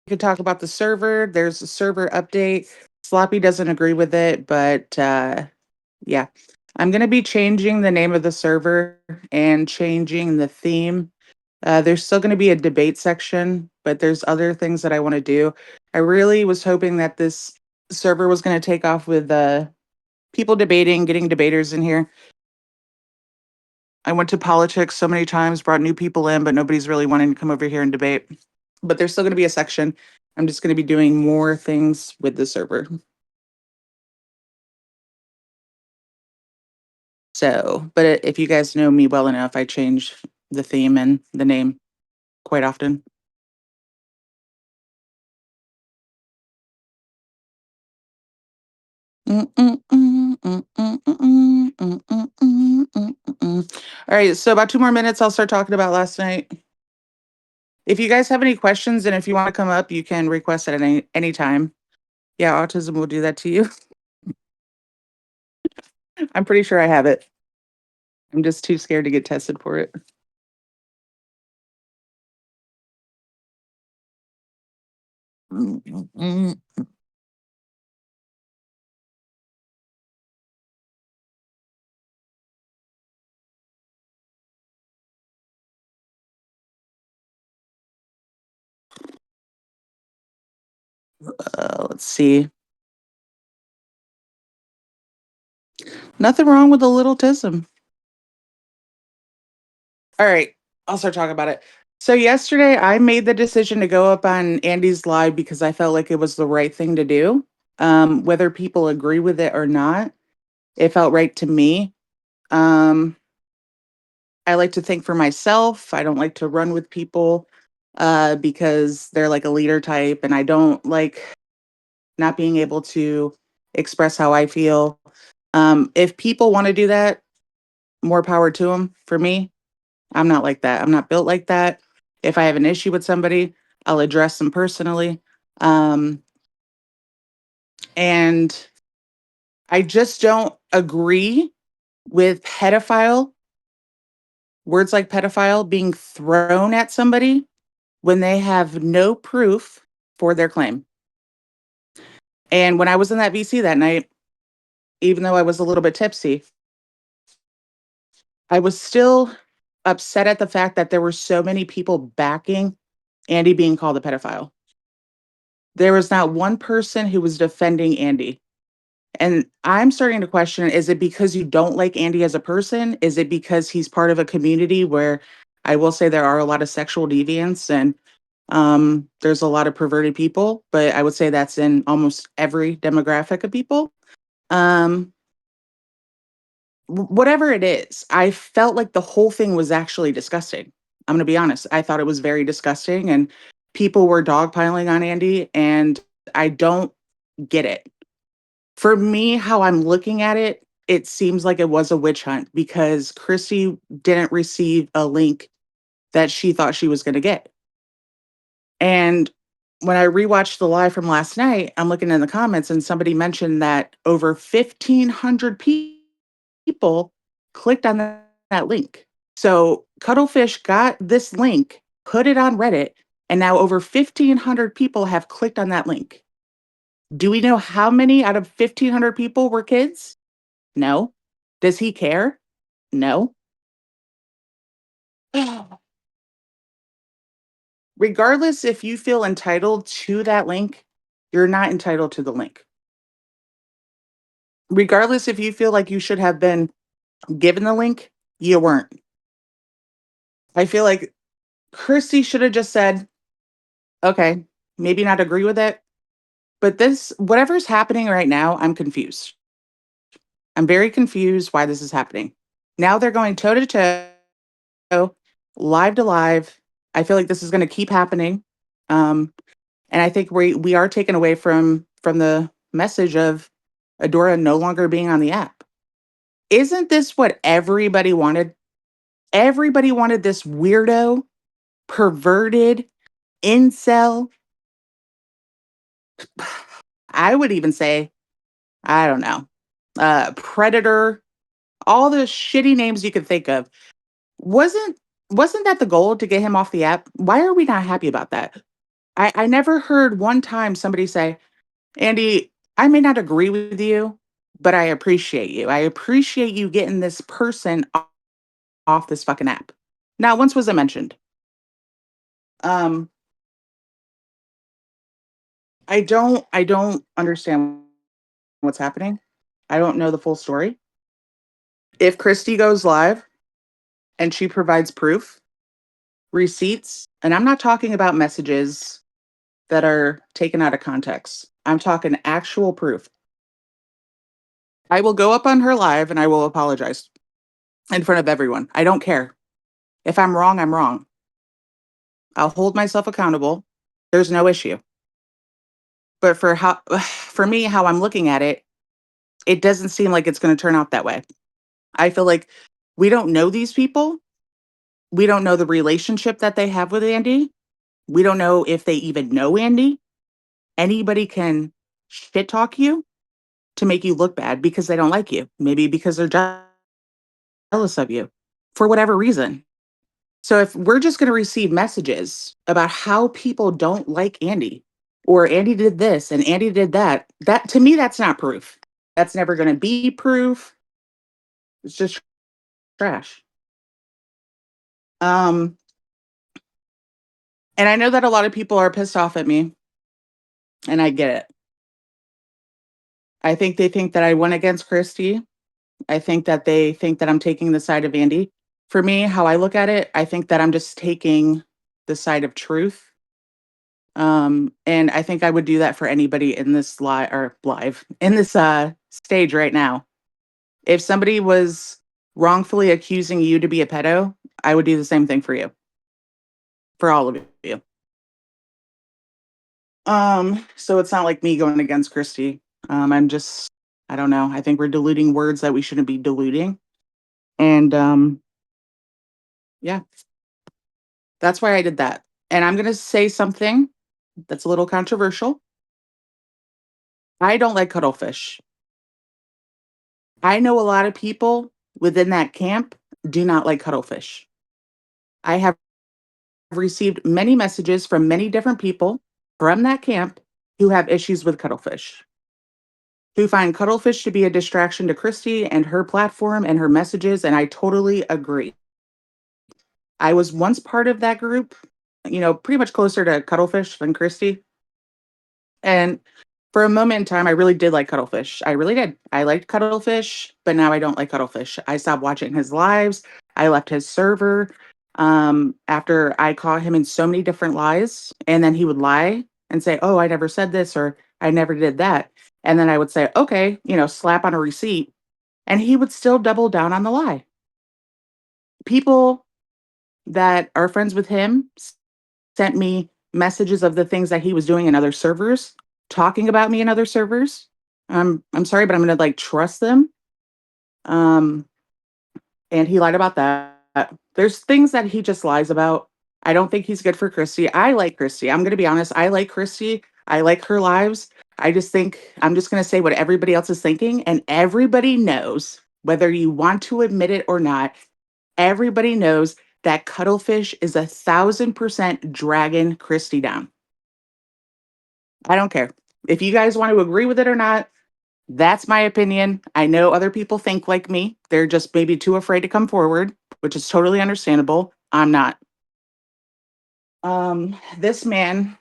could talk about the server. There's a server update. Sloppy doesn't agree with it, but yeah. I'm going to be changing the name of the server and changing the theme. There's still going to be a debate section, but there's other things that I want to do. I really was hoping that this server was going to take off with people debating, getting debaters in here. I went to politics so many times, brought new people in, but nobody's really wanting to come over here and debate. But there's still going to be a section. I'm just going to be doing more things with the server. So, but if you guys know me well enough, I change the theme and the name quite often. All right, so about 2 more minutes, I'll start talking about last night. If you guys have any questions and if you want to come up, you can request at any time. Yeah, autism will do that to you. I'm pretty sure I have it. I'm just too scared to get tested for it. Let's see. Nothing wrong with a little tism. All right, I'll start talking about it. So yesterday I made the decision to go up on Andy's live because I felt like it was the right thing to do. Whether people agree with it or not, it felt right to me. Um, I like to think for myself. I don't like to run with people because they're like a leader type, and I don't like not being able to express how I feel. If people want to do that, more power to them. For me, I'm not like that. I'm not built like that. If I have an issue with somebody, I'll address them personally. Um, and I just don't agree with words like pedophile being thrown at somebody when they have no proof for their claim. And when I was in that VC that night, even though I was a little bit tipsy, I was still upset at the fact that there were so many people backing Andy being called a pedophile. There was not one person who was defending Andy. And I'm starting to question, is it because you don't like Andy as a person? Is it because he's part of a community where I will say there are a lot of sexual deviants and there's a lot of perverted people, but I would say that's in almost every demographic of people. Um, whatever it is, I felt like the whole thing was actually disgusting. I'm going to be honest. I thought it was very disgusting and people were dogpiling on Andy and I don't get it. For me, how I'm looking at it, it seems like it was a witch hunt because Chrissy didn't receive a link that she thought she was going to get. And when I rewatched the live from last night, I'm looking in the comments and somebody mentioned that over 1,500 people clicked on that link. So Cuttlefish got this link, put it on Reddit, and now over 1,500 people have clicked on that link. Do we know how many out of 1,500 people were kids? No. Does he care? No. Regardless if you feel entitled to that link, you're not entitled to the link. Regardless if you feel like you should have been given the link, you weren't. I feel like Christy should have just said, okay, maybe not agree with it, but this, whatever's happening right now, I'm confused. I'm very confused why this is happening. Now they're going toe to toe, live to live. I feel like this is going to keep happening. And I think we are taken away from the message of Adora no longer being on the app. Isn't this what everybody wanted? Everybody wanted this weirdo, perverted, incel. I would even say, I don't know, predator, all the shitty names you could think of. Wasn't wasn't that the goal to get him off the app? Why are we not happy about that? I never heard one time somebody say, "Andy, I may not agree with you, but I appreciate you. I appreciate you getting this person off this fucking app." Not once was it mentioned. Um, I don't understand what's happening. I don't know the full story. If Christy goes live and she provides proof, receipts, and I'm not talking about messages that are taken out of context. I'm talking actual proof. I will go up on her live and I will apologize in front of everyone. I don't care. If I'm wrong, I'm wrong. I'll hold myself accountable. There's no issue. But for how for me how I'm looking at it, it doesn't seem like it's going to turn out that way. I feel like we don't know these people. We don't know the relationship that they have with Andy. We don't know if they even know Andy. Anybody can shit talk you to make you look bad because they don't like you. Maybe because they're jealous of you for whatever reason. So if we're just going to receive messages about how people don't like Andy or Andy did this and Andy did that, that to me that's not proof. That's never going to be proof. It's just trash. Um and I know that a lot of people are pissed off at me and I get it. I think they think that I went against Christy. I think that they think that I'm taking the side of Andy. For me, how I look at it, I think that I'm just taking the side of truth. And I think I would do that for anybody in this live in this stage right now. If somebody was wrongfully accusing you to be a pedo, I would do the same thing for you, for all of you. So it's not like me going against Christy. I'm just I don't know. I think we're diluting words that we shouldn't be diluting. And yeah, that's why I did that. And I'm gonna say something that's a little controversial. I don't like cuttlefish. I know a lot of people within that camp do not like cuttlefish. I have received many messages from many different people from that camp who have issues with cuttlefish, who find cuttlefish to be a distraction to Christy and her platform and her messages. And I totally agree. I was once part of that group, pretty much closer to cuttlefish than Christy. And for a moment in time, I really did like cuttlefish. I really did. I liked cuttlefish, but now I don't like cuttlefish. I stopped watching his lives. I left his server after I caught him in so many different lies. And then he would lie and say, "Oh, I never said this," or "I never did that." And then I would say, "Okay," slap on a receipt. And he would still double down on the lie. People that are friends with him sent me messages of the things that he was doing in other servers, talking about me in other servers. I'm sorry, but I'm gonna like trust them. Um, and he lied about that. There's things that he just lies about. I don't think he's good for Christy. I like Christy. I'm gonna be honest. I like Christy. I like her lives. I just think I'm just gonna say what everybody else is thinking, and everybody knows, whether you want to admit it or not, everybody knows that Cuttlefish is 1,000% dragging Christy down. I don't care. If you guys want to agree with it or not, that's my opinion. I know other people think like me. They're just maybe too afraid to come forward, which is totally understandable. I'm not. This man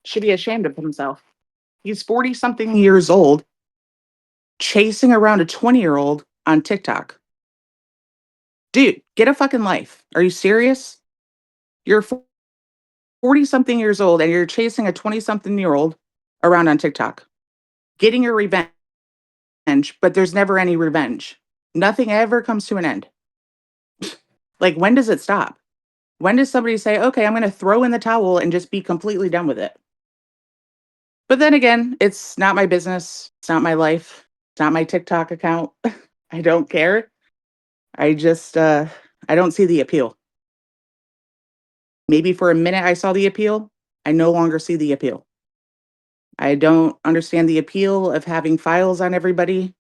should be ashamed of himself. He's 40 something years old, chasing around a 20-year-old on TikTok. Dude, get a fucking life. Are you serious? You're 40 something years old and you're chasing a 20 something year old around on TikTok, getting your revenge, but there's never any revenge. Nothing ever comes to an end. Like, when does it stop? When does somebody say, okay, I'm going to throw in the towel and just be completely done with it? But then again, it's not my business. It's not my life. It's not my TikTok account. I don't care. I just, I don't see the appeal. Maybe for a minute I saw the appeal. I no longer see the appeal. I don't understand the appeal of having files on everybody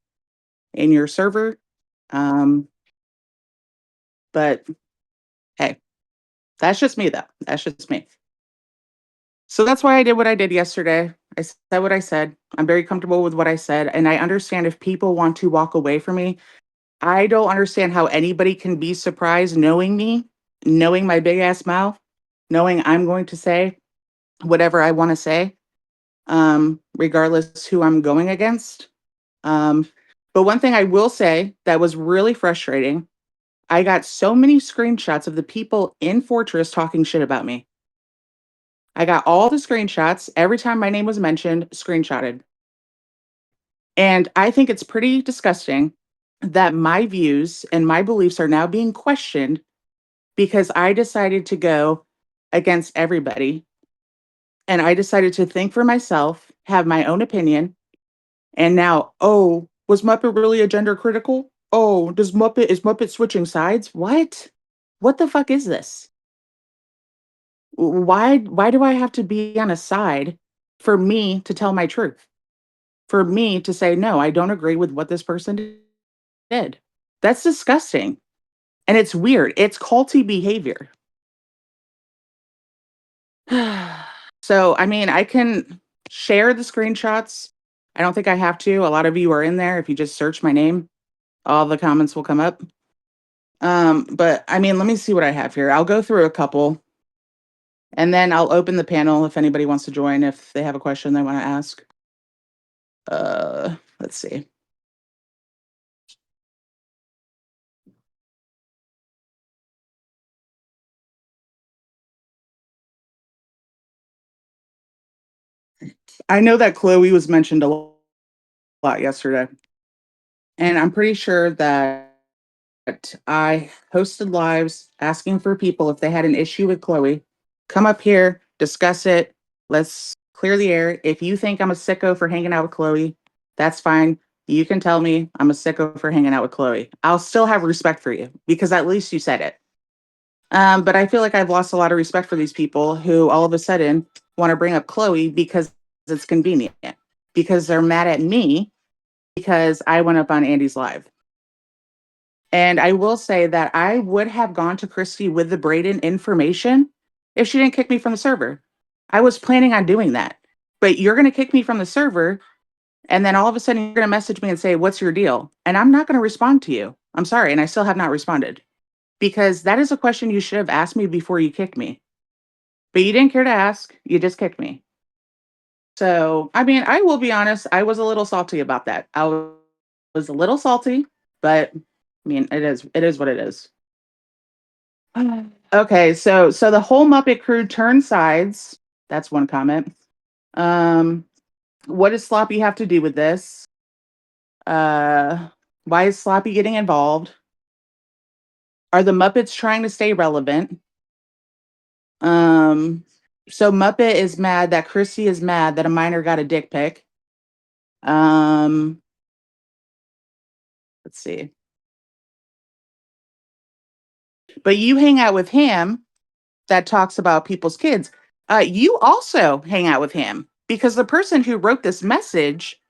in your server. Um, but hey, that's just me though. That's just me. So that's why I did what I did yesterday. I said what I said. I'm very comfortable with what I said, and I understand if people want to walk away from me. I don't understand how anybody can be surprised knowing me, knowing my big ass mouth, knowing I'm going to say whatever I want to say, regardless who I'm going against. Um, but one thing I will say that was really frustrating, I got so many screenshots of the people in Fortress talking shit about me. I got all the screenshots every time my name was mentioned, screenshotted. And I think it's pretty disgusting that my views and my beliefs are now being questioned because I decided to go against everybody and I decided to think for myself, have my own opinion. And now, oh, was Muppet really a gender critical? Oh, is Muppet switching sides? What? What the fuck is this? Why do I have to be on a side for me to tell my truth? For me to say no, I don't agree with what this person did. That's disgusting. And it's weird. It's culty behavior. So, I mean, I can share the screenshots. I don't think I have to. A lot of you are in there. If you just search my name, all the comments will come up. But I mean, let me see what I have here. I'll go through a couple and then I'll open the panel if anybody wants to join, if they have a question they want to ask. Let's see. I know that Chloe was mentioned a lot yesterday, and I'm pretty sure that I hosted lives asking for people if they had an issue with Chloe, come up here, discuss it. Let's clear the air. If you think I'm a sicko for hanging out with Chloe, that's fine. You can tell me I'm a sicko for hanging out with Chloe. I'll still have respect for you because at least you said it. But I feel like I've lost a lot of respect for these people who all of a sudden want to bring up Chloe because it's convenient, because they're mad at me because I went up on Andy's live. And I will say that I would have gone to Christy with the Braden information if she didn't kick me from the server. I was planning on doing that. But you're going to kick me from the server, and then all of a sudden you're going to message me and say, "What's your deal?" And I'm not going to respond to you. I'm sorry. And I still have not responded because that is a question you should have asked me before you kicked me. But you didn't care to ask. You just kicked me. So, I mean, I will be honest. I was a little salty about that. Was a little salty, but I mean, it is what it is. Okay, so the whole Muppet crew turned sides. That's one comment. Um, what does Sloppy have to do with this? Uh, why is Sloppy getting involved? Are the Muppets trying to stay relevant? Um, so Muppet is mad that Chrissy is mad that a minor got a dick pic. Um, let's see. But you hang out with him that talks about people's kids. You also hang out with him because the person who wrote this message,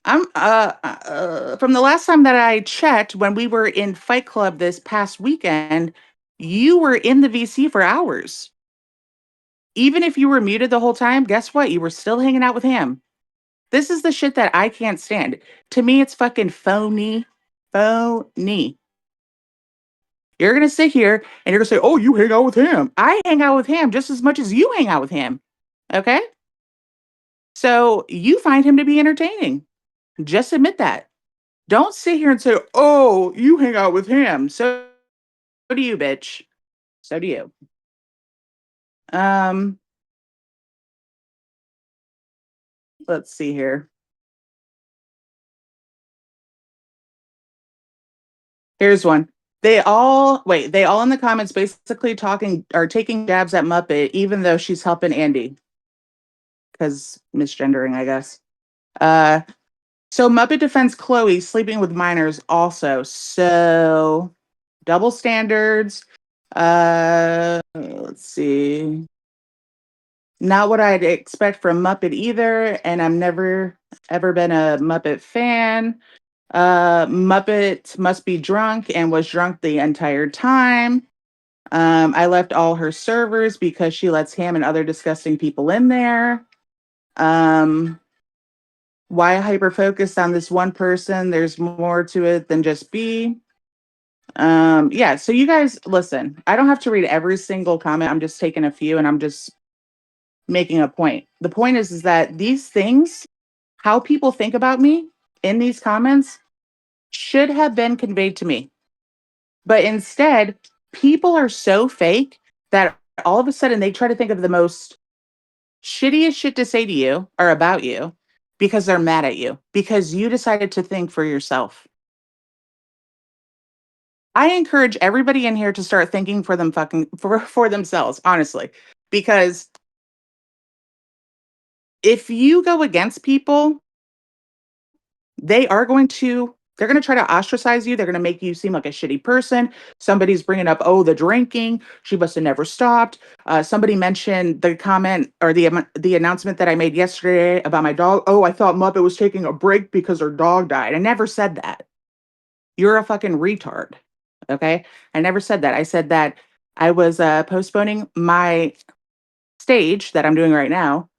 from the last time that I checked, when we were in Fight Club this past weekend, you were in the VC for hours. Even if you were muted the whole time, guess what? You were still hanging out with him. This is the shit that I can't stand. To me, it's fucking phony. Phony. You're gonna sit here and you're gonna say, "Oh, you hang out with him." I hang out with him just as much as you hang out with him. Okay? So you find him to be entertaining. Just admit that. Don't sit here and say, "Oh, you hang out with him." So do you, bitch. So do you. Um, let's see here. Here's one. They all in the comments basically talking or taking jabs at Muppet, even though she's helping Andy. Because misgendering, I guess. Uh So Muppet defends Chloe sleeping with minors also. So double standards. Let's see. Not what I'd expect from Muppet either, and I'm never ever been a Muppet fan. Muppet must be drunk and was drunk the entire time. I left all her servers because she lets him and other disgusting people in there. Um, why hyper focused on this one person? There's more to it than just B. Yeah, so you guys listen, I don't have to read every single comment. I'm just taking a few and I'm just making a point. The point is that these things, how people think about me in these comments should have been conveyed to me. But instead, people are so fake that all of a sudden they try to think of the most shittiest shit to say to you or about you because they're mad at you because you decided to think for yourself. I encourage everybody in here to start thinking for them fucking for themselves, honestly. Because if you go against people, they're going to try to ostracize you. They're going to make you seem like a shitty person. Somebody's bringing up, oh, the drinking. She must have never stopped. Somebody mentioned the comment or the announcement that I made yesterday about my dog. Oh, I thought Muppet was taking a break because her dog died. I never said that. You're a fucking retard. Okay. I never said that. I said that I was postponing my stage that I'm doing right now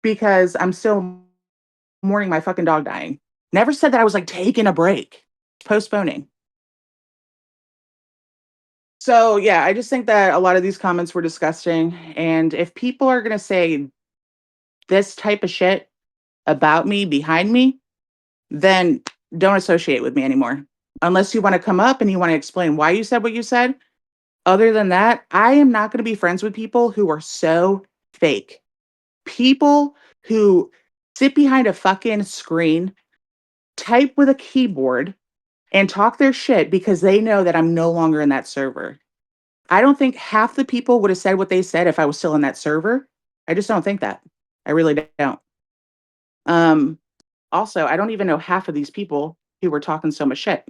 because I'm still mourning my fucking dog dying. Never said that I was like taking a break, postponing. So yeah, I just think that a lot of these comments were disgusting. And if people are gonna say this type of shit about me behind me, then don't associate with me anymore. Unless you want to come up and you want to explain why you said what you said. Other than that, I am not going to be friends with people who are so fake. People who sit behind a fucking screen, type with a keyboard, and talk their shit because they know that I'm no longer in that server. I don't think half the people would have said what they said if I was still in that server. I just don't think that. I really don't. Um, Also, I don't even know half of these people who were talking so much shit.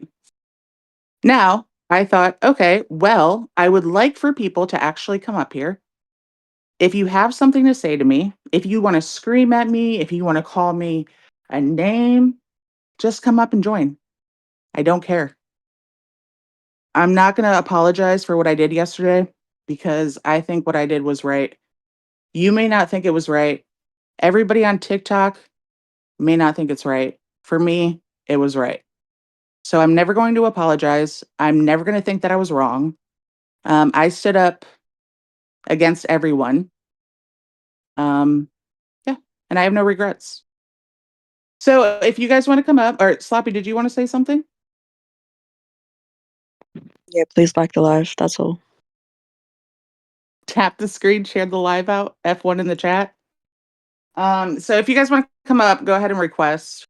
Now, I thought, okay, well, I would like for people to actually come up here. If you have something to say to me, if you want to scream at me, if you want to call me a name, just come up and join. I don't care. I'm not going to apologize for what I did yesterday because I think what I did was right. You may not think it was right. Everybody on TikTok may not think it's right. For me, it was right. So I'm never going to apologize. I'm never going to think that I was wrong. I stood up against everyone. Um, yeah, and I have no regrets. So if you guys want to come up, or Sloppy, did you want to say something? Yeah, please like the live. That's all. Tap the screen, share the live out, F1 in the chat. So if you guys want to come up, go ahead and request.